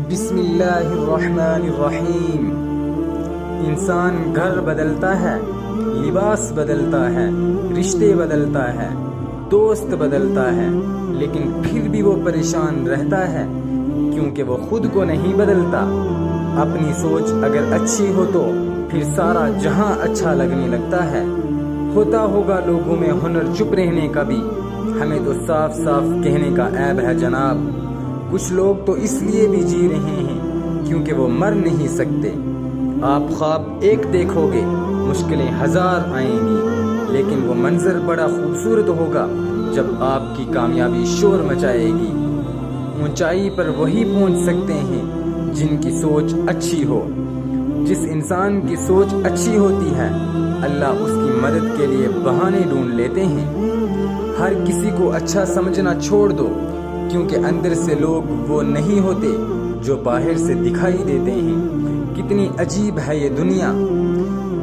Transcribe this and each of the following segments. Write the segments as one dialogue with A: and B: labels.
A: بسم اللہ الرحمن الرحیم۔ انسان گھر بدلتا ہے، لباس بدلتا ہے، رشتے بدلتا ہے، دوست بدلتا ہے، لیکن پھر بھی وہ پریشان رہتا ہے کیونکہ وہ خود کو نہیں بدلتا۔ اپنی سوچ اگر اچھی ہو تو پھر سارا جہاں اچھا لگنے لگتا ہے۔ ہوتا ہوگا لوگوں میں ہنر چپ رہنے کا بھی، ہمیں تو صاف صاف کہنے کا عیب ہے جناب۔ کچھ لوگ تو اس لیے بھی جی رہے ہیں کیونکہ وہ مر نہیں سکتے۔ آپ خواب ایک دیکھو گے، مشکلیں ہزار آئیں گی، لیکن وہ منظر بڑا خوبصورت ہوگا جب آپ کی کامیابی شور مچائے گی۔ اونچائی پر وہی پہنچ سکتے ہیں جن کی سوچ اچھی ہو۔ جس انسان کی سوچ اچھی ہوتی ہے، اللہ اس کی مدد کے لیے بہانے ڈھونڈ لیتے ہیں۔ ہر کسی کو اچھا سمجھنا چھوڑ دو، کیونکہ اندر سے لوگ وہ نہیں ہوتے جو باہر سے دکھائی دیتے ہیں۔ کتنی عجیب ہے یہ دنیا،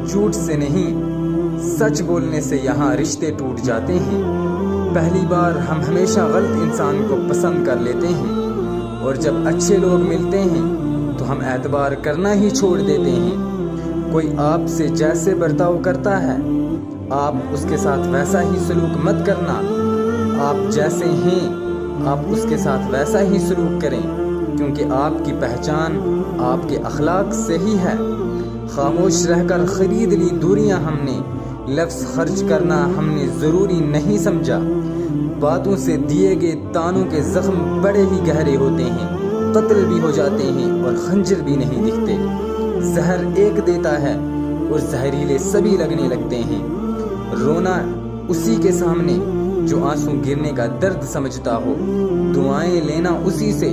A: جھوٹ سے نہیں سچ بولنے سے یہاں رشتے ٹوٹ جاتے ہیں۔ پہلی بار ہم ہمیشہ غلط انسان کو پسند کر لیتے ہیں، اور جب اچھے لوگ ملتے ہیں تو ہم اعتبار کرنا ہی چھوڑ دیتے ہیں۔ کوئی آپ سے جیسے برتاؤ کرتا ہے، آپ اس کے ساتھ ویسا ہی سلوک مت کرنا۔ آپ جیسے ہیں آپ اس کے ساتھ ویسا ہی سلوک کریں، کیونکہ آپ کی پہچان آپ کے اخلاق سے ہی ہے۔ خاموش رہ کر خرید لی دوریاں ہم نے، لفظ خرچ کرنا ہم نے ضروری نہیں سمجھا۔ باتوں سے دیے گئے تانوں کے زخم بڑے ہی گہرے ہوتے ہیں، قتل بھی ہو جاتے ہیں اور خنجر بھی نہیں دکھتے۔ زہر ایک دیتا ہے اور زہریلے سبھی لگنے لگتے ہیں۔ رونا اسی کے سامنے جو آنسو گرنے کا درد سمجھتا ہو، دعائیں لینا اسی سے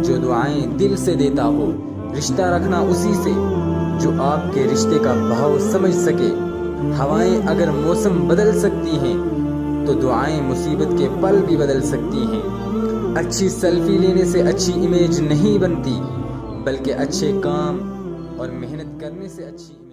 A: جو دعائیں دل سے دیتا ہو، رشتہ رکھنا اسی سے جو آپ کے رشتے کا بہاؤ سمجھ سکے۔ ہوائیں اگر موسم بدل سکتی ہیں تو دعائیں مصیبت کے پل بھی بدل سکتی ہیں۔ اچھی سیلفی لینے سے اچھی امیج نہیں بنتی، بلکہ اچھے کام اور محنت کرنے سے اچھی